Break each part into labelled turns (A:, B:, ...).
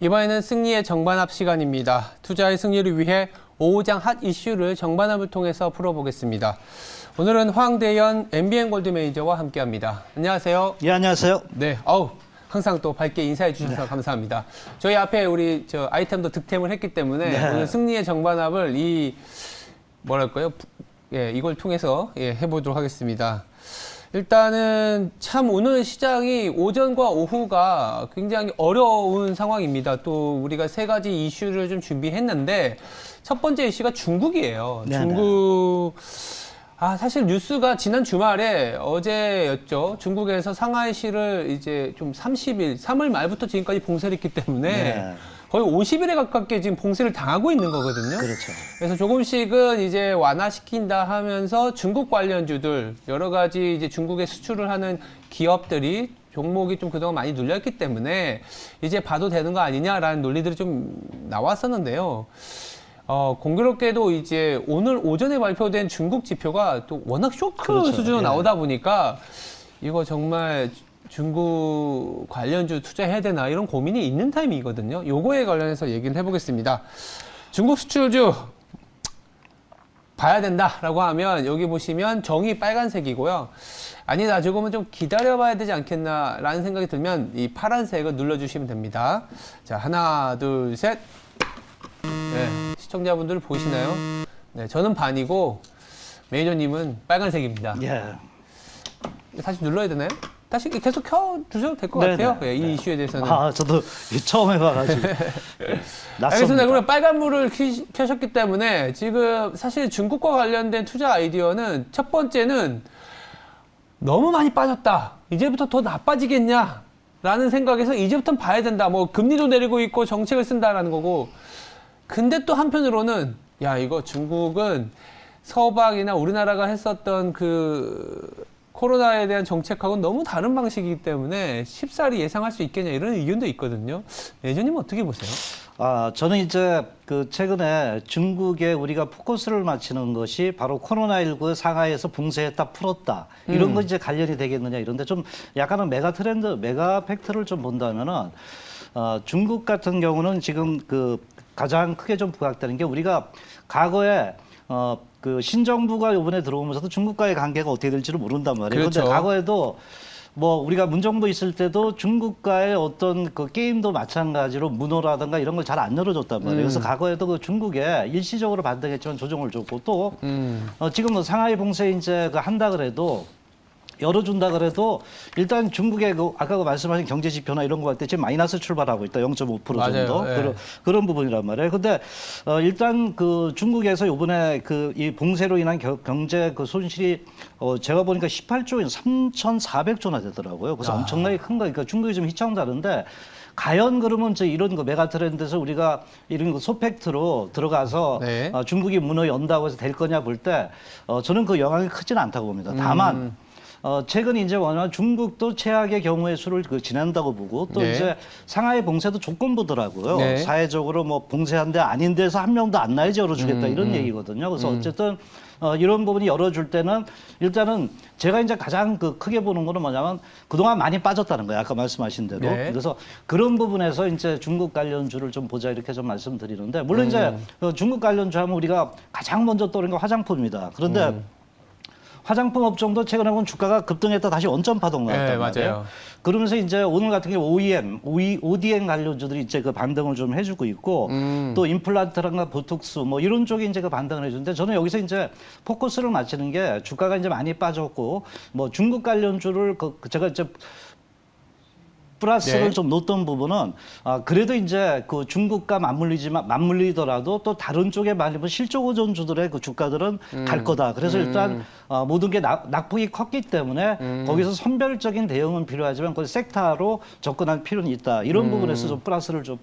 A: 이번에는 승리의 정반합 시간입니다. 투자의 승리를 위해 오후장 핫 이슈를 정반합을 통해서 풀어보겠습니다. 오늘은 황대현 MBN 골드 매니저와 함께합니다. 안녕하세요.
B: 예, 안녕하세요.
A: 네, 항상 또 밝게 인사해 주셔서 감사합니다. 저희 앞에 우리 아이템도 득템을 했기 때문에 오늘 승리의 정반합을 이걸 통해서 해보도록 하겠습니다. 일단은 참 오늘 시장이 오전과 오후가 굉장히 어려운 상황입니다. 또 우리가 세 가지 이슈를 좀 준비했는데 첫 번째 이슈가 중국이에요.
B: 네네.
A: 중국 사실 뉴스가 지난 주말에 어제였죠. 중국에서 상하이시를 이제 좀 30일, 3월 말부터 지금까지 봉쇄를 했기 때문에
B: 네.
A: 거의 50일에 가깝게 지금 봉쇄를 당하고 있는 거거든요.
B: 그렇죠.
A: 그래서 조금씩은 이제 완화시킨다 하면서 중국 관련주들, 여러 가지 이제 중국에 수출을 하는 기업들이 종목이 좀 그동안 많이 눌렸기 때문에 이제 봐도 되는 거 아니냐라는 논리들이 좀 나왔었는데요. 공교롭게도 이제 오늘 오전에 발표된 중국 지표가 또 워낙 쇼크
B: 그렇죠.
A: 수준으로
B: 예.
A: 나오다 보니까 이거 정말 중국 관련주 투자해야 되나 이런 고민이 있는 타이밍이거든요. 요거에 관련해서 얘기를 해보겠습니다. 중국 수출주 봐야 된다라고 하면 여기 보시면 정이 빨간색이고요. 아니다, 조금은 좀 기다려봐야 되지 않겠나라는 생각이 들면 이 파란색을 눌러주시면 됩니다. 자, 하나, 둘, 셋. 네, 시청자분들 보이시나요? 네, 저는 반이고 매니저님은 빨간색입니다.
B: 예.
A: 다시 눌러야 되나요? 다시 계속 켜주셔도 될 것
B: 네네.
A: 같아요. 예, 이 이슈에 대해서는.
B: 저도 처음 해봐가지고. 낯섭니다.
A: 알겠습니다. 그러면 빨간불을 켜셨기 때문에 지금 사실 중국과 관련된 투자 아이디어는 첫 번째는 너무 많이 빠졌다. 이제부터 더 나빠지겠냐? 라는 생각에서 이제부터는 봐야 된다. 뭐 금리도 내리고 있고 정책을 쓴다라는 거고. 근데 또 한편으로는 이거 중국은 서방이나 우리나라가 했었던 그 코로나에 대한 정책하고는 너무 다른 방식이기 때문에 쉽사리 예상할 수 있겠냐 이런 의견도 있거든요. 예전님은 어떻게 보세요?
B: 저는 이제 최근에 중국에 우리가 포커스를 맞추는 것이 바로 코로나19 상하이에서 봉쇄했다 풀었다 이런 거 이제 관련이 되겠느냐 이런데 좀 약간은 메가 팩트를 좀 본다면은 중국 같은 경우는 지금 가장 크게 좀 부각되는 게 우리가 과거에 신정부가 이번에 들어오면서도 중국과의 관계가 어떻게 될지를 모른단 말이에요.
A: 그렇죠.
B: 그런데 과거에도 우리가 문정부 있을 때도 중국과의 어떤 게임도 마찬가지로 문호라든가 이런 걸 잘 안 열어줬단 말이에요. 그래서 과거에도 중국에 일시적으로 반등했지만 조정을 줬고 또 지금 상하이 봉쇄 이제 한다 그래도 열어준다 그래도 일단 중국의 아까 말씀하신 경제 지표나 이런 거 할 때 지금 마이너스 출발하고 있다. 0.5% 정도.
A: 예.
B: 그런 부분이란 말이에요. 근데 일단 중국에서 이번에 이 봉쇄로 인한 경제 손실이 제가 보니까 18조 원, 3,400조나 되더라고요. 그래서 엄청나게 큰 거니까 중국이 좀 휘청다른데 과연 그러면 이런 메가 트렌드에서 우리가 이런 소팩트로 들어가서
A: 네.
B: 중국이 문어 연다고 해서 될 거냐 볼 때 저는 그 영향이 크지는 않다고 봅니다. 다만 최근 이제 워낙 중국도 최악의 경우의 수를 지난다고 보고 또
A: 네.
B: 이제 상하이 봉쇄도 조건부더라고요.
A: 네.
B: 사회적으로 보응세한데 아닌 데서 한 명도 안 나야지 열어주겠다 이런 얘기거든요. 그래서 어쨌든 이런 부분이 열어줄 때는 일단은 제가 이제 가장 크게 보는 거는 뭐냐면 그동안 많이 빠졌다는 거예요. 아까 말씀하신 대로.
A: 네.
B: 그래서 그런 부분에서 이제 중국 관련주를 좀 보자 이렇게 좀 말씀드리는데 물론 이제 중국 관련주 하면 우리가 가장 먼저 떠오르는 건 화장품입니다. 그런데 화장품 업종도 최근에 보면 주가가 급등했다 다시 원점 파동 나왔단 말이에요.
A: 맞아요.
B: 그러면서 이제 오늘 같은 경우 ODM 관련주들이 이제 반등을 좀 해주고 있고 또 임플란트랑가 보톡스 이런 쪽이 이제 반등을 해주는데 저는 여기서 이제 포커스를 맞추는 게 주가가 이제 많이 빠졌고 중국 관련주를 제가 이제 플러스를
A: 네.
B: 좀 놓던 부분은 그래도 이제 중국과 맞물리더라도 또 다른 쪽에 많이 실적 호전주들의 주가들은 갈 거다. 그래서 일단 모든 게 낙폭이 컸기 때문에 거기서 선별적인 대응은 필요하지만 그 섹터로 접근할 필요는 있다. 이런 부분에서 좀 플러스를 좀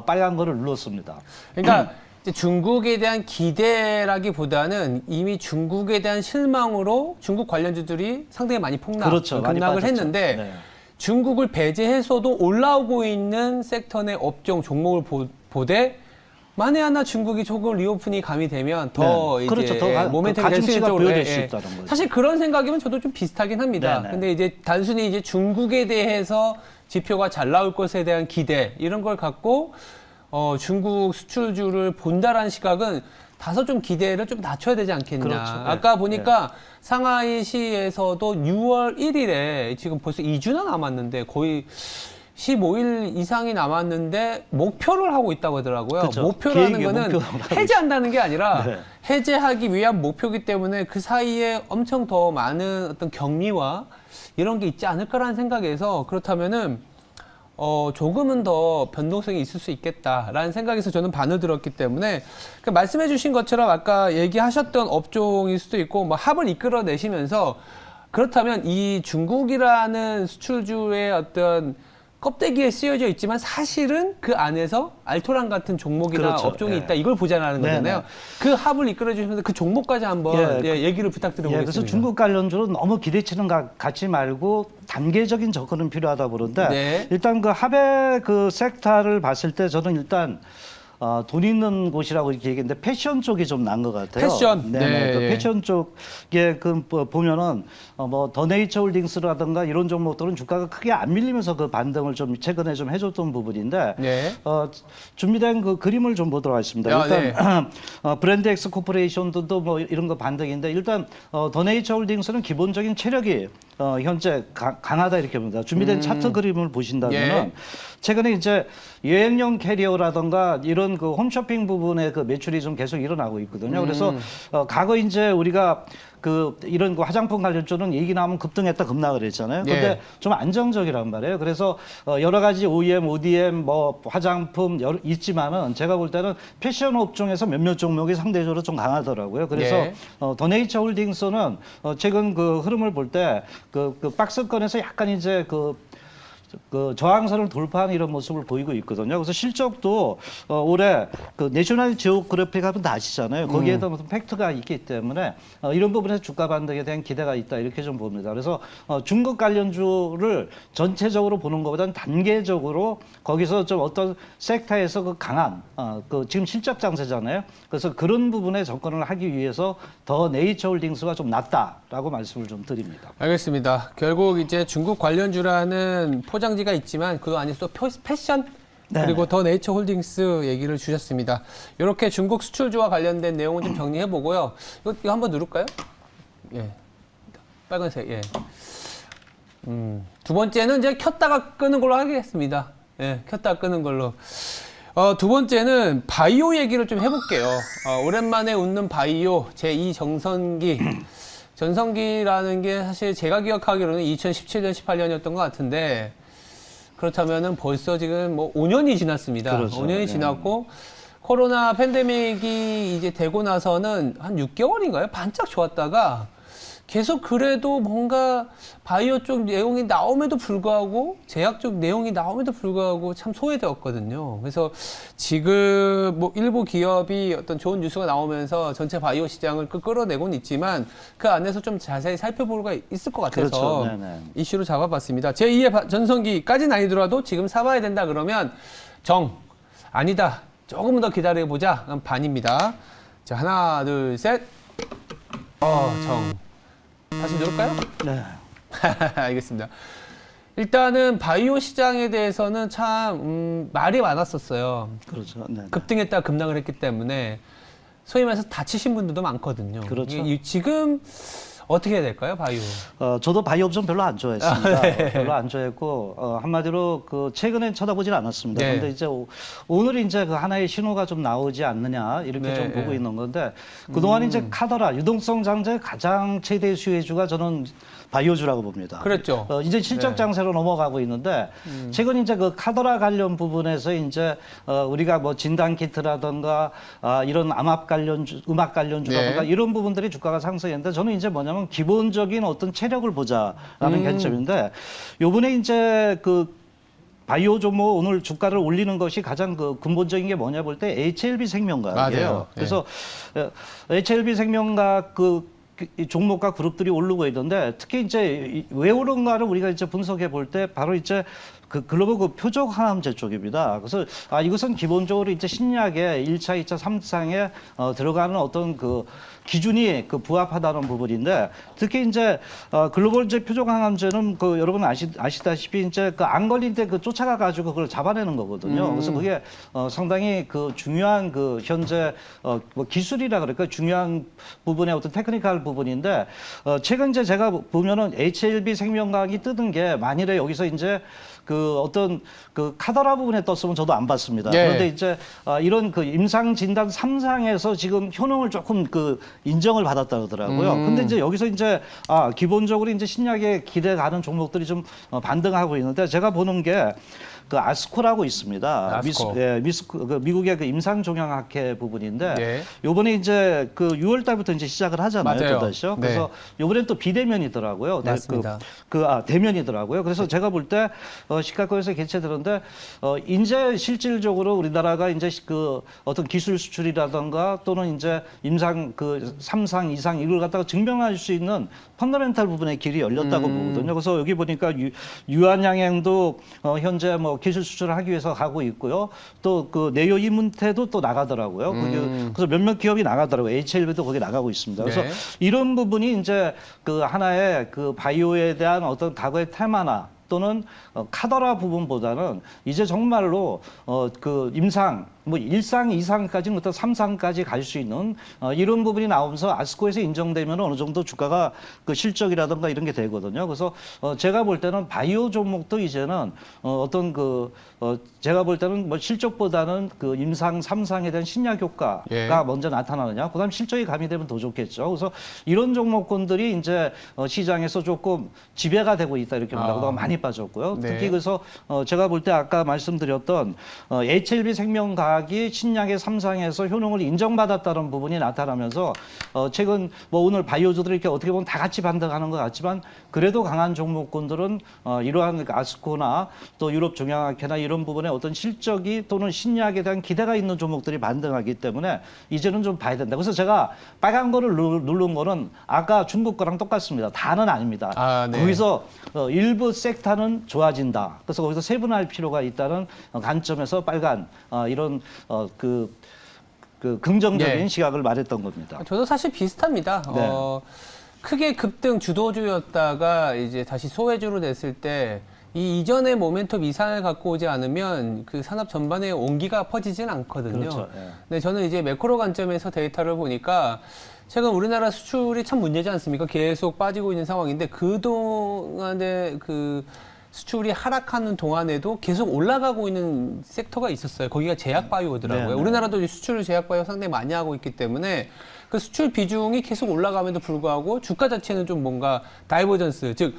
B: 빨간 거를 눌렀습니다.
A: 그러니까 이제 중국에 대한 기대라기보다는 이미 중국에 대한 실망으로 중국 관련주들이 상당히 많이
B: 그렇죠. 많이
A: 급락을
B: 빠졌죠.
A: 했는데
B: 네.
A: 중국을 배제해서도 올라오고 있는 섹터 내 업종 종목을 보되 만에 하나 중국이 조금 리오픈이 감이 되면 더
B: 네.
A: 이제
B: 그렇죠. 더
A: 모멘텀이 될 수
B: 가중치가
A: 있는 쪽으로
B: 부여될 수 있다는 거죠.
A: 사실 그런 생각이면 저도 좀 비슷하긴 합니다.
B: 네네.
A: 근데 이제 단순히 이제 중국에 대해서 지표가 잘 나올 것에 대한 기대 이런 걸 갖고 중국 수출주를 본다라는 시각은 다소 좀 기대를 좀 낮춰야 되지 않겠냐.
B: 그렇죠. 네.
A: 아까 보니까 상하이시에서도 6월 1일에 지금 벌써 2주나 남았는데 거의 15일 이상이 남았는데 목표를 하고 있다고 하더라고요.
B: 그렇죠.
A: 목표라는
B: 계획의
A: 거는
B: 목표를 하고
A: 해제한다는 게 아니라
B: 네.
A: 해제하기 위한 목표이기 때문에 그 사이에 엄청 더 많은 어떤 경미와 이런 게 있지 않을까라는 생각에서 그렇다면은 조금은 더 변동성이 있을 수 있겠다라는 생각에서 저는 반을 들었기 때문에 그 말씀해 주신 것처럼 아까 얘기하셨던 업종일 수도 있고 뭐 합을 이끌어내시면서 그렇다면 이 중국이라는 수출주의 어떤 껍데기에 쓰여져 있지만 사실은 그 안에서 알토란 같은 종목이나
B: 그렇죠.
A: 업종이
B: 예.
A: 있다 이걸 보자는
B: 네,
A: 거잖아요.
B: 네.
A: 그 합을 이끌어 주시면서 그 종목까지 한번 얘기를 부탁드려보겠습니다.
B: 그래서 중국 관련주로 너무 기대치는 갖지 말고 단계적인 접근은 필요하다 보는데
A: 네.
B: 일단 그 합의 그 섹터를 봤을 때 저는 일단 돈 있는 곳이라고 이렇게 얘기했는데 패션 쪽이 좀 난 것 같아요.
A: 패션.
B: 네네.
A: 네,
B: 그
A: 네.
B: 패션 쪽에 그 보면은 뭐 더 네이처 홀딩스라든가 이런 종목들은 주가가 크게 안 밀리면서 그 반등을 좀 최근에 좀 해줬던 부분인데
A: 네.
B: 준비된 그 그림을 좀 보도록 하겠습니다.
A: 아,
B: 일단 브랜드 엑스 코퍼레이션도 뭐 이런 거 반등인데 일단 더 네이처 홀딩스는 기본적인 체력이 현재 강하다 이렇게 봅니다. 준비된 차트 그림을 보신다면은
A: 예.
B: 최근에 이제 여행용 캐리어라든가 이런 그 홈쇼핑 부분에 그 매출이 좀 계속 일어나고 있거든요. 그래서 과거 이제 우리가 그 이런 그 화장품 관련주는 얘기 나오면 급등했다 급락을 했잖아요. 근데
A: 예.
B: 좀 안정적이란 말이에요. 그래서 여러 가지 OEM, ODM 뭐 화장품 있지만은 제가 볼 때는 패션 업종에서 몇몇 종목이 상대적으로 좀 강하더라고요. 그래서
A: 예.
B: 더 네이처 홀딩스는 최근 그 흐름을 볼 때 그 박스권에서 약간 이제 그 저항선을 돌파하는 이런 모습을 보이고 있거든요. 그래서 실적도 올해 그 내셔널 지오그래픽 하면 다 아시잖아요. 거기에도 무슨 팩트가 있기 때문에 이런 부분에서 주가 반등에 대한 기대가 있다 이렇게 좀 봅니다. 그래서 중국 관련주를 전체적으로 보는 것보다는 단계적으로 거기서 좀 어떤 섹터에서 그 강한 그 지금 실적 장세잖아요. 그래서 그런 부분에 접근을 하기 위해서 더 네이처 홀딩스가 좀 낫다라고 말씀을 좀 드립니다.
A: 알겠습니다. 결국 이제 중국 관련주라는 포장지가 있지만 그 안에서 또 패션
B: 네네.
A: 그리고 더 네이처 홀딩스 얘기를 주셨습니다. 이렇게 중국 수출주와 관련된 내용을 좀 정리해 보고요. 이거 한번 누를까요? 예, 빨간색. 예. 두 번째는 이제 켰다가 끄는 걸로 하겠습니다. 예, 켰다가 끄는 걸로. 두 번째는 바이오 얘기를 좀 해볼게요. 오랜만에 웃는 바이오 제2 정선기. 전성기라는 게 사실 제가 기억하기로는 2017년, 18년이었던 것 같은데 그렇다면은 벌써 지금 뭐 5년이 지났습니다.
B: 그렇죠.
A: 5년이
B: 네.
A: 지났고 코로나 팬데믹이 이제 되고 나서는 한 6개월인가요? 반짝 좋았다가 계속 그래도 뭔가 바이오 쪽 내용이 나옴에도 불구하고 제약 쪽 내용이 나옴에도 불구하고 참 소외되었거든요. 그래서 지금 뭐 일부 기업이 어떤 좋은 뉴스가 나오면서 전체 바이오 시장을 끌어내고는 있지만 그 안에서 좀 자세히 살펴볼 가 있을 것 같아서
B: 그렇죠. 네네.
A: 이슈로 잡아봤습니다. 제2의 전성기까지는 아니더라도 지금 사봐야 된다 그러면 아니다. 조금 더 기다려보자. 그럼 반입니다. 자, 하나, 둘, 셋. 다시 누를까요?
B: 네.
A: 알겠습니다. 일단은 바이오 시장에 대해서는 참 말이 많았었어요.
B: 그렇죠. 네.
A: 급등했다 급락을 했기 때문에 소위 말해서 다치신 분들도 많거든요.
B: 그렇죠.
A: 지금 어떻게 해야 될까요, 바이오?
B: 저도 바이오 업종 별로 안 좋아했습니다.
A: 네.
B: 별로 안 좋아했고 한마디로 그 최근에 쳐다보질 않았습니다.
A: 네.
B: 그런데 이제 오늘 이제 그 하나의 신호가 좀 나오지 않느냐 이렇게
A: 네.
B: 좀 보고 있는 건데 그동안 이제 카더라 유동성 장제 가장 최대 수혜주가 저는 바이오주라고 봅니다.
A: 그랬죠.
B: 이제 실적
A: 네.
B: 장세로 넘어가고 있는데 최근 이제 그 카더라 관련 부분에서 이제 우리가 뭐 진단 키트라든가 이런 암압 관련주, 음악 관련주라든가
A: 네.
B: 이런 부분들이 주가가 상승했는데 저는 이제 뭐냐면 기본적인 어떤 체력을 보자라는 관점인데 요번에 이제 그 바이오 종목 오늘 주가를 올리는 것이 가장 그 근본적인 게 뭐냐 볼 때 HLB 생명과학이에요.
A: 맞아요.
B: 그래서 HLB 생명과학 이 종목과 그룹들이 오르고 있는데 특히 이제 왜 오른가를 우리가 이제 분석해 볼 때 바로 이제 그 글로벌 그 표적 항암제 쪽입니다. 그래서 이것은 기본적으로 이제 신약의 1차, 2차, 3상에 들어가는 어떤 그 기준이 그 부합하다는 부분인데, 특히 이제 글로벌 제 표적 항암제는 그 여러분 아시다시피 이제 그 안 걸린 때 그 쫓아가 가지고 그걸 잡아내는 거거든요. 그래서 그게 상당히 그 중요한 그 현재 뭐 기술이라 그럴까 중요한 부분의 어떤 테크니컬 부분인데, 최근 이제 제가 보면은 HLB 생명과학이 뜨는 게 만일에 여기서 이제 그 어떤 그 카더라 부분에 떴으면 저도 안 봤습니다.
A: 네.
B: 그런데 이제 이런 그 임상 진단 3상에서 지금 효능을 조금 그 인정을 받았다 그러더라고요. 근데 이제 여기서 이제 기본적으로 이제 신약에 기대 가는 종목들이 좀 반등하고 있는데, 제가 보는 게 그 아스코라고 있습니다.
A: 아스코.
B: 그 미국의 그 임상종양학회 부분인데,
A: 네.
B: 요번에 이제 그 6월 달부터 이제 시작을 하잖아요.
A: 맞아요.
B: 또다시요.
A: 네.
B: 그래서 요번엔 또 비대면이더라고요.
A: 맞습니다.
B: 대면이더라고요. 그래서 제가 볼 때 시카고에서 개최되는데, 이제 실질적으로 우리나라가 이제 그 어떤 기술 수출이라든가 또는 이제 임상 그 3상, 2상 이걸 갖다가 증명할 수 있는 펀더멘탈 부분의 길이 열렸다고 보거든요. 그래서 여기 보니까 유한양행도 현재 뭐 기술 수출을 하기 위해서 가고 있고요. 또 그 내요 이문태도 또 나가더라고요. 그래서 몇몇 기업이 나가더라고요. HLB도 거기 나가고 있습니다. 그래서
A: 네.
B: 이런 부분이 이제 그 하나의 그 바이오에 대한 어떤 과거의 테마나 또는 카더라 부분보다는 이제 정말로 그 임상 뭐 1상, 2상까지 부터 3상까지 갈 수 있는 이런 부분이 나오면서 아스코에서 인정되면 어느 정도 주가가 그 실적이라든가 이런 게 되거든요. 그래서 제가 볼 때는 바이오 종목도 이제는 어떤 그 제가 볼 때는 뭐 실적보다는 그 임상 3상에 대한 신약 효과가
A: 예.
B: 먼저 나타나느냐, 그다음 실적이 가미되면 더 좋겠죠. 그래서 이런 종목군들이 이제 시장에서 조금 지배가 되고 있다 이렇게 말하고 많이 빠졌고요.
A: 네.
B: 특히 그래서 제가 볼 때 아까 말씀드렸던 HLB 생명과학이 신약의 3상에서 효능을 인정받았다는 부분이 나타나면서 최근 뭐 오늘 바이오주들이 이렇게 어떻게 보면 다 같이 반등하는 것 같지만, 그래도 강한 종목군들은 이러한 아스코나 또 유럽 종양학회나 이런 부분에 어떤 실적이 또는 신약에 대한 기대가 있는 종목들이 반등하기 때문에 이제는 좀 봐야 된다. 그래서 제가 빨간 거를 누른 거는 아까 중국 거랑 똑같습니다. 다는 아닙니다.
A: 네.
B: 거기서 일부 섹터는 좋아진다. 그래서 거기서 세분화할 필요가 있다는 관점에서 빨간 이런 그 긍정적인
A: 네.
B: 시각을 말했던 겁니다.
A: 저도 사실 비슷합니다.
B: 네.
A: 크게 급등 주도주였다가 이제 다시 소외주로 됐을 때 이 이전의 모멘텀 이상을 갖고 오지 않으면 그 산업 전반에 온기가 퍼지진 않거든요.
B: 그렇죠. 예.
A: 근데 저는 이제 매크로 관점에서 데이터를 보니까 최근 우리나라 수출이 참 문제지 않습니까? 계속 빠지고 있는 상황인데 그동안에 그 수출이 하락하는 동안에도 계속 올라가고 있는 섹터가 있었어요. 거기가 제약바이오더라고요.
B: 네, 네.
A: 우리나라도 수출을 제약바이오 상당히 많이 하고 있기 때문에 그 수출 비중이 계속 올라감에도 불구하고 주가 자체는 좀 뭔가 다이버전스, 즉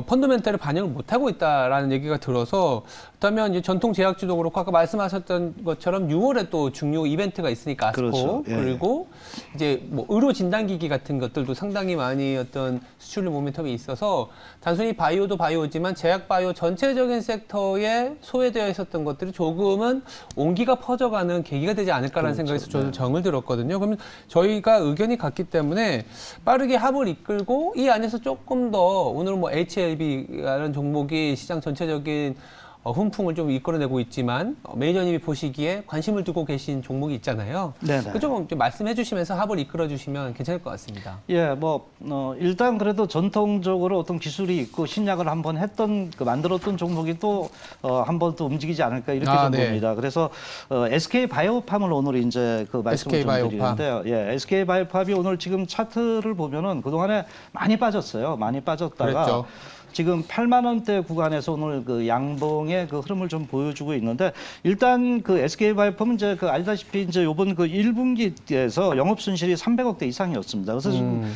A: 펀더멘탈을 반영을 못하고 있다라는 얘기가 들어서, 그렇다면 이제 전통 제약주도 그렇고 아까 말씀하셨던 것처럼 6월에 또 중요 이벤트가 있으니까 아스코,
B: 그렇죠. 예.
A: 그리고 이제 뭐 의료 진단기기 같은 것들도 상당히 많이 어떤 수출 모멘텀이 있어서 단순히 바이오도 바이오지만 제약 바이오 전체적인 섹터에 소외되어 있었던 것들이 조금은 온기가 퍼져가는 계기가 되지 않을까라는
B: 그렇죠.
A: 생각에서 저도
B: 네.
A: 정을 들었거든요. 그러면 저희가 의견이 같기 때문에 빠르게 합을 이끌고 이 안에서 조금 더 오늘은 뭐 HLB라는 종목이 시장 전체적인 훈풍을 좀 이끌어내고 있지만 매니저님이 보시기에 관심을 두고 계신 종목이 있잖아요.
B: 네네.
A: 그 좀 말씀해 주시면서 합을 이끌어 주시면 괜찮을 것 같습니다.
B: 예, 뭐 일단 그래도 전통적으로 어떤 기술이 있고 신약을 한번 했던 만들었던 종목이 또 한번 또 움직이지 않을까 이렇게 좀
A: 네.
B: 봅니다. 그래서 SK 바이오팜을 오늘 이제 그 말씀을
A: SK
B: 좀
A: 바이오팜.
B: 드리는데요. 예, SK 바이오팜이 오늘 지금 차트를 보면은 그동안에 많이 빠졌어요. 많이 빠졌다가
A: 그랬죠.
B: 지금 8만 원대 구간에서 오늘 그 양봉의 그 흐름을 좀 보여주고 있는데, 일단 그 SK바이오팜은 이제 그 알다시피 이제 요번 그 1분기에서 영업 순실이 300억대 이상이었습니다. 그래서 지금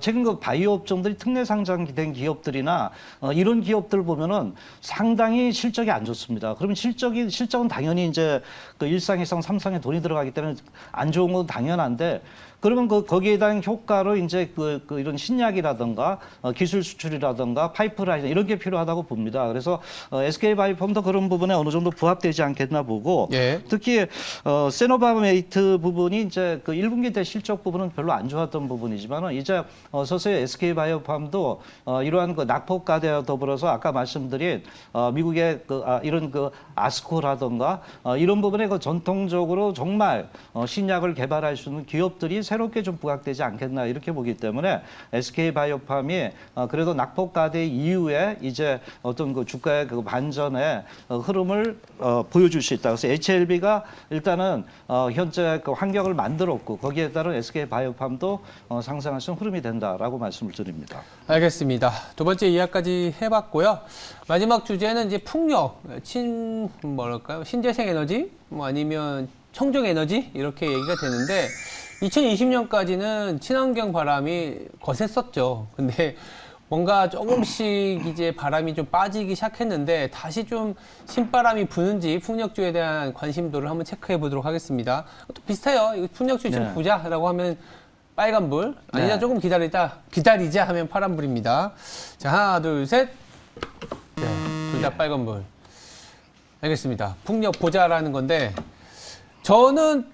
B: 최근 그 바이오 업종들이 특례 상장된 기업들이나 이런 기업들 보면은 상당히 실적이 안 좋습니다. 그러면 실적은 당연히 이제 그 1상, 2상, 3상에 돈이 들어가기 때문에 안 좋은 건 당연한데, 그러면 거기에 대한 효과로 이제 이런 신약이라든가 기술 수출이라든가 파이프 파이프라인 이런 게 필요하다고 봅니다. 그래서 SK바이오팜도 그런 부분에 어느 정도 부합되지 않겠나 보고
A: 예.
B: 특히 세노바메이트 부분이 이제 그 1분기 때 실적 부분은 별로 안 좋았던 부분이지만은 이제 서서히 SK바이오팜도 이러한 그 낙폭과대와 더불어서 아까 말씀드린 미국의 이런 그 아스코라든가 이런 부분에 그 전통적으로 정말 신약을 개발할 수 있는 기업들이 새롭게 좀 부각되지 않겠나 이렇게 보기 때문에 SK바이오팜이 그래도 낙폭과대 이후에 이제 어떤 그 주가의 그 반전의 흐름을 보여줄 수 있다. 그래서 HLB가 일단은 현재 그 환경을 만들었고 거기에 따른 SK바이오팜도 상승할 수 있는 흐름이 된다라고 말씀을 드립니다.
A: 알겠습니다. 두 번째 이야기까지 해봤고요. 마지막 주제는 이제 풍력, 뭐랄까요? 신재생 에너지, 뭐 아니면 청정 에너지 이렇게 얘기가 되는데 2020년까지는 친환경 바람이 거셌었죠. 근데 뭔가 조금씩 이제 바람이 좀 빠지기 시작했는데 다시 좀 신바람이 부는지 풍력주에 대한 관심도를 한번 체크해 보도록 하겠습니다. 또 비슷해요. 이거 풍력주 좀
B: 네.
A: 보자라고 하면 빨간불, 아니다
B: 네.
A: 조금 기다리자 하면 파란불입니다. 자, 하나, 둘, 셋. 네, 둘 다 빨간불. 알겠습니다. 풍력 보자라는 건데 저는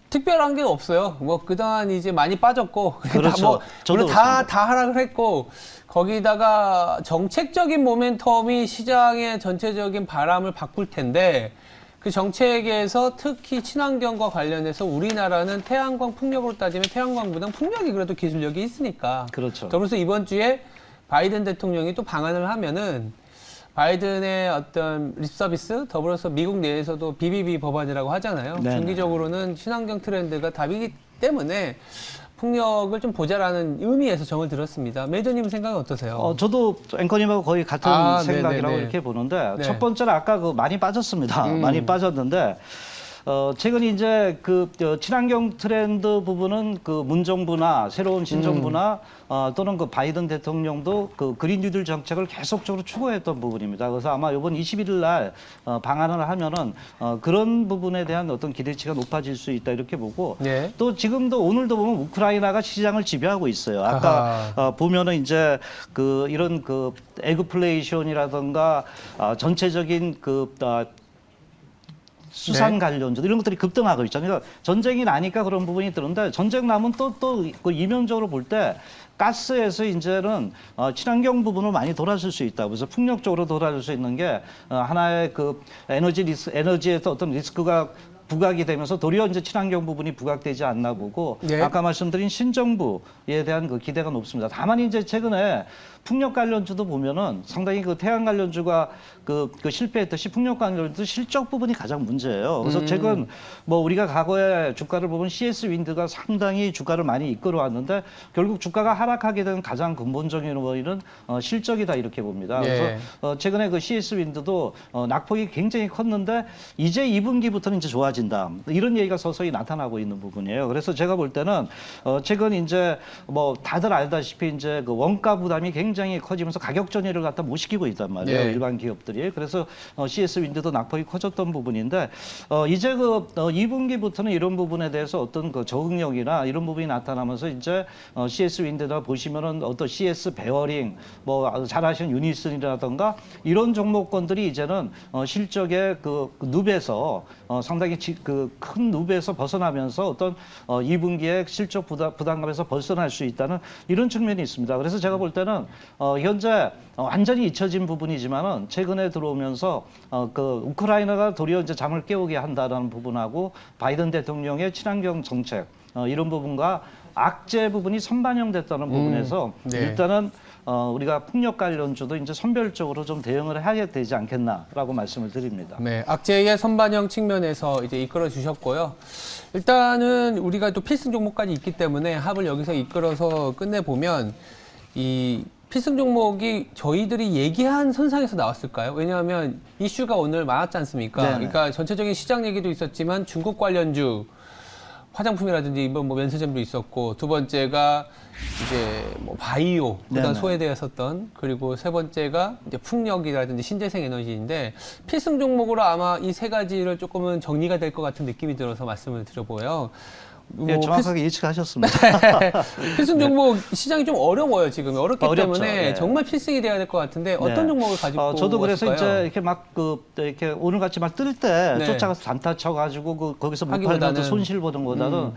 A: 특별한 게 없어요. 뭐 그동안 이제 많이 빠졌고,
B: 그렇죠. 저도
A: 물론 다 하락을 했고, 거기다가 정책적인 모멘텀이 시장의 전체적인 바람을 바꿀 텐데, 그 정책에서 특히 친환경과 관련해서 우리나라는 태양광 풍력으로 따지면 태양광보다는 풍력이 그래도 기술력이 있으니까.
B: 그렇죠.
A: 더불어서 이번 주에 바이든 대통령이 또 방한을 하면은 바이든의 어떤 립서비스 더불어서 미국 내에서도 BBB 법안이라고 하잖아요.
B: 네네.
A: 중기적으로는 친환경 트렌드가 답이기 때문에 풍력을 좀 보자라는 의미에서 정을 들었습니다. 매저님 생각은 어떠세요?
B: 저도 앵커님하고 거의 같은 생각이라고
A: 네네네.
B: 이렇게 보는데
A: 네.
B: 첫 번째는 아까 그 많이 빠졌습니다. 많이 빠졌는데 최근 이제 그 친환경 트렌드 부분은 그 문정부나 새로운 신정부나 또는 그 바이든 대통령도 그 그린 뉴딜 정책을 계속적으로 추구했던 부분입니다. 그래서 아마 이번 21일 날 방한을 하면은 그런 부분에 대한 어떤 기대치가 높아질 수 있다 이렇게 보고
A: 네.
B: 또 지금도 오늘도 보면 우크라이나가 시장을 지배하고 있어요. 아까 보면은 이제 그 이런 그 에그플레이션이라든가 전체적인 그 수산 관련주 이런 것들이 급등하고 있잖아요. 그러니까 전쟁이 나니까 그런 부분이 드는데 전쟁 나면 또 그 이면적으로 볼 때 가스에서 이제는 친환경 부분으로 많이 돌아설 수 있다. 그래서 풍력 쪽으로 돌아설 수 있는 게 하나의 그 에너지에서 어떤 리스크가 부각이 되면서 도리어 이제 친환경 부분이 부각되지 않나 보고
A: 네.
B: 아까 말씀드린 신정부에 대한 그 기대가 높습니다. 다만 이제 최근에 풍력 관련주도 보면은 상당히 그 태양 관련주가 그 실패했듯이 풍력 관련주도 실적 부분이 가장 문제예요. 그래서 최근 뭐 우리가 과거에 주가를 보면 CS 윈드가 상당히 주가를 많이 이끌어 왔는데 결국 주가가 하락하게 된 가장 근본적인 원인은 실적이다 이렇게 봅니다.
A: 네.
B: 그래서 최근에 그 CS 윈드도 낙폭이 굉장히 컸는데 이제 2분기부터는 이제 좋아진다. 이런 얘기가 서서히 나타나고 있는 부분이에요. 그래서 제가 볼 때는 최근 이제 뭐 다들 알다시피 이제 그 원가 부담이 굉장히 커지면서 가격 전이를 갖다 못 시키고 있단 말이에요.
A: 네.
B: 일반 기업들이. 그래서 CS 윈드도 낙폭이 커졌던 부분인데 이제 그 2분기부터는 이런 부분에 대해서 어떤 그 적응력이나 이런 부분이 나타나면서 이제 CS 윈드나 보시면은 어떤 CS 베어링 뭐 잘 아시는 유니슨이라든가 이런 종목권들이 이제는 실적의 그 눕에서 상당히 그 큰 눕에서 벗어나면서 어떤 2분기의 실적 부담감에서 벗어날 수 있다는 이런 측면이 있습니다. 그래서 제가 볼 때는 현재 완전히 잊혀진 부분이지만은 최근에 들어오면서 그 우크라이나가 도리어 이제 잠을 깨우게 한다라는 부분하고 바이든 대통령의 친환경 정책 이런 부분과 악재 부분이 선반영됐다는 부분에서
A: 네.
B: 일단은 우리가 풍력 관련주도 이제 선별적으로 좀 대응을 해야 되지 않겠나라고 말씀을 드립니다.
A: 네, 악재의 선반영 측면에서 이제 이끌어 주셨고요. 일단은 우리가 또 필승 종목까지 있기 때문에 합을 여기서 이끌어서 끝내 보면 이 필승 종목이 저희들이 얘기한 선상에서 나왔을까요? 왜냐하면 이슈가 오늘 많았지 않습니까?
B: 네네.
A: 그러니까 전체적인 시장 얘기도 있었지만 중국 관련주 화장품이라든지 이번 뭐 면세점도 있었고 두 번째가 이제 뭐 바이오 그다음
B: 네네.
A: 소외되었었던 그리고 세 번째가 이제 풍력이라든지 신재생 에너지인데 필승 종목으로 아마 이 세 가지를 조금은 정리가 될 것 같은 느낌이 들어서 말씀을 드려보여요.
B: 예,
A: 뭐
B: 정확하게 예측하셨습니다.
A: 필승 종목 시장이 좀 어려워요 지금 어렵기
B: 어렵죠.
A: 때문에
B: 네.
A: 정말 필승이 돼야 될 것 같은데 어떤
B: 네.
A: 종목을 가지고
B: 저도 그래서
A: 왔을까요?
B: 이제 이렇게 막 이렇게 오늘 같이 막 뜰 때
A: 네.
B: 쫓아가서 단타 쳐가지고 거기서 못
A: 하기보다는.
B: 팔면서 손실 보는 것보다는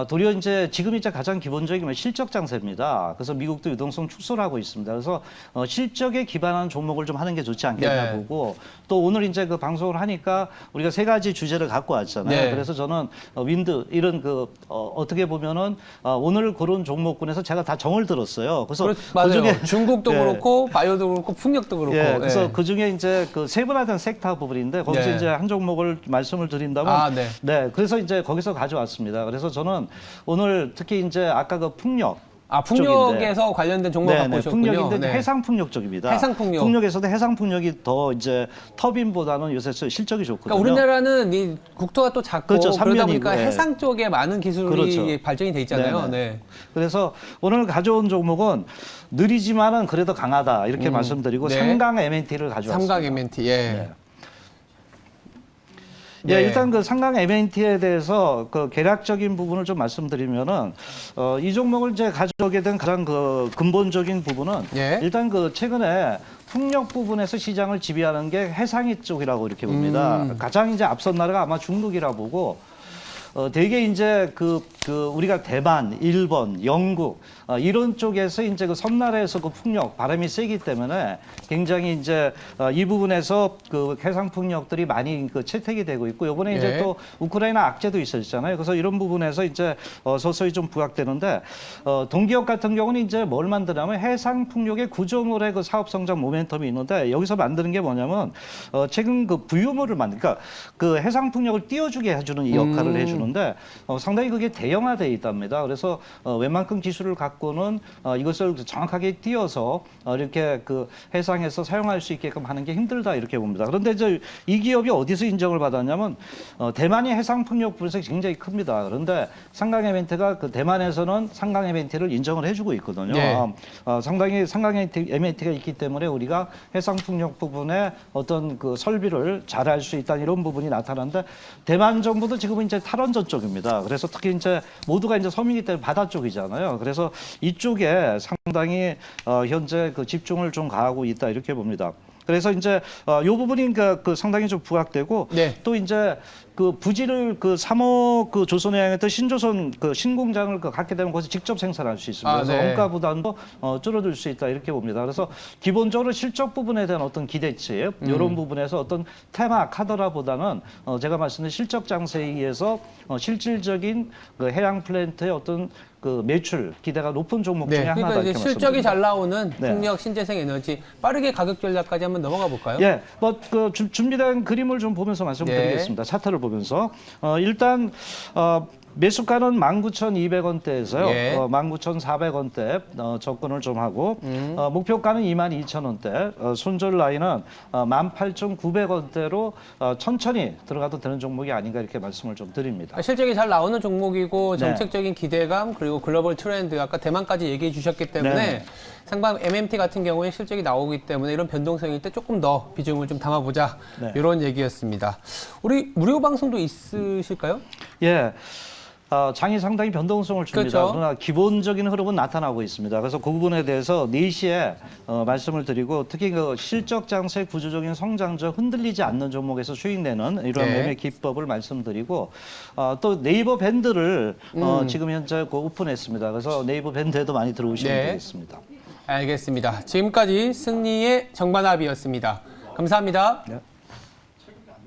B: 도리어 이제 지금 이제 가장 기본적인 건 실적 장세입니다. 그래서 미국도 유동성 축소를 하고 있습니다. 그래서 실적에 기반한 종목을 좀 하는 게 좋지 않겠냐
A: 네.
B: 보고 또 오늘 이제 그 방송을 하니까 우리가 세 가지 주제를 갖고 왔잖아요.
A: 네.
B: 그래서 저는 윈드 이런 어떻게 보면은 오늘 고른 종목군에서 제가 다 정을 들었어요. 그래서
A: 맞아요.
B: 그중에
A: 중국도
B: 예.
A: 그렇고 바이오도 그렇고 풍력도 그렇고.
B: 예, 그래서
A: 예.
B: 그 중에 이제 그 세분화된 섹터 부분인데 거기서
A: 네.
B: 이제 한 종목을 말씀을 드린다면
A: 아, 네.
B: 그래서 이제 거기서 가져왔습니다. 그래서 저는 오늘 특히 이제 아까 그 풍력
A: 풍력에서 관련된 종목 갖고 오셨군요.
B: 풍력인데
A: 네.
B: 해상 풍력 쪽입니다.
A: 해상 풍력.
B: 풍력에서도 해상 풍력이 더 이제 터빈보다는 요새 실적이 좋거든요.
A: 그러니까 우리나라는 이 국토가 또 작고
B: 그렇죠.
A: 그러다 보니까
B: 삼면이고, 예.
A: 해상 쪽에 많은 기술이
B: 그렇죠.
A: 발전이 돼 있잖아요.
B: 네네.
A: 네.
B: 그래서 오늘 가져온 종목은 느리지만은 그래도 강하다 이렇게 말씀드리고
A: 네.
B: 삼강 M&T를 가져왔습니다.
A: 삼강 M&T. 예.
B: 네.
A: 네.
B: 예, 일단 그 삼강 M&T에 대해서 그 계략적인 부분을 좀 말씀드리면은 이 종목을 이제 가져오게 된 가장 그 근본적인 부분은
A: 예.
B: 일단 그 최근에 풍력 부분에서 시장을 지배하는 게 해상이 쪽이라고 이렇게 봅니다. 가장 이제 앞선 나라가 아마 중국이라 보고 대개 이제 우리가 대만, 일본, 영국 이런 쪽에서 이제 그 섬나라에서 그 풍력 바람이 세기 때문에 굉장히 이제 이 부분에서 그 해상 풍력들이 많이 그 채택이 되고 있고 이번에 이제
A: 예.
B: 또 우크라이나 악재도 있었잖아요. 그래서 이런 부분에서 이제 서서히 좀 부각되는데 동기업 같은 경우는 이제 뭘 만드냐면 해상 풍력의 구조물의 그 사업 성장 모멘텀이 있는데 여기서 만드는 게 뭐냐면 최근 그 부유물을 그러니까 그 해상 풍력을 띄워주게 해주는 이 역할을 해주는데 상당히 그게 대형화되어 있답니다. 그래서 웬만큼 기술을 갖고는 이것을 정확하게 띄어서 이렇게 그 해상에서 사용할 수 있게끔 하는 게 힘들다 이렇게 봅니다. 그런데 이제 이 기업이 어디서 인정을 받았냐면 대만이 해상 풍력 분석이 굉장히 큽니다. 그런데 삼강 M&T가 그 대만에서는 삼강 M&T를 인정을 해주고 있거든요.
A: 네.
B: 상당히 삼강 M&T가 있기 때문에 우리가 해상 풍력 부분에 어떤 그 설비를 잘할 수 있다는 이런 부분이 나타나는데 대만 정부도 지금은 이제 탈원전 쪽입니다. 그래서 특히 이제 모두가 이제 섬이기 때문에 바다 쪽이잖아요. 그래서 이쪽에 상당히 현재 그 집중을 좀 가하고 있다 이렇게 봅니다. 그래서 이제 이 부분이 그 상당히 좀 부각되고
A: 네.
B: 또 이제 그 부지를 그 3호 그 조선해양에서 신조선 그 신공장을 갖게 되면 거기서 직접 생산할 수 있습니다. 그래서
A: 네.
B: 원가 부담도 줄어들 수 있다 이렇게 봅니다. 그래서 기본적으로 실적 부분에 대한 어떤 기대치 이런 부분에서 어떤 테마 카더라보다는 제가 말씀드린 실적 장세에 의해서 실질적인 그 해양 플랜트의 어떤 그 매출 기대가 높은 종목 중에
A: 네.
B: 하나다
A: 그러니까 이제
B: 이렇게
A: 실적이
B: 말씀드립니다.
A: 잘 나오는
B: 네.
A: 풍력, 신재생 에너지 빠르게 가격 전략까지 한번 넘어가 볼까요?
B: 예, 그 준비된 그림을 좀 보면서 말씀드리겠습니다. 차트를 보면서 일단 매수가는 19,200원대에서요.
A: 예.
B: 19,400원대 접근을 좀 하고 목표가는 22,000원대, 손절 라인은 18,900원대로 천천히 들어가도 되는 종목이 아닌가 이렇게 말씀을 좀 드립니다.
A: 실적이 잘 나오는 종목이고
B: 네.
A: 정책적인 기대감 그리고 글로벌 트렌드 아까 대만까지 얘기해 주셨기 때문에
B: 네.
A: 상방 MMT 같은 경우에 실적이 나오기 때문에 이런 변동성일 때 조금 더 비중을 좀 담아보자
B: 네.
A: 이런 얘기였습니다. 우리 무료 방송도 있으실까요?
B: 예. 장이 상당히 변동성을 줍니다.
A: 그렇죠.
B: 그러나 기본적인 흐름은 나타나고 있습니다. 그래서 그 부분에 대해서 4시에 말씀을 드리고 특히 그 실적 장세 구조적인 성장적 흔들리지 않는 종목에서 수익내는 이런
A: 네.
B: 매매 기법을 말씀드리고 또 네이버 밴드를 지금 현재 오픈했습니다. 그래서 네이버 밴드에도 많이 들어오시면
A: 네.
B: 되겠습니다.
A: 알겠습니다. 지금까지 승리의 정반합이었습니다. 감사합니다.
B: 네.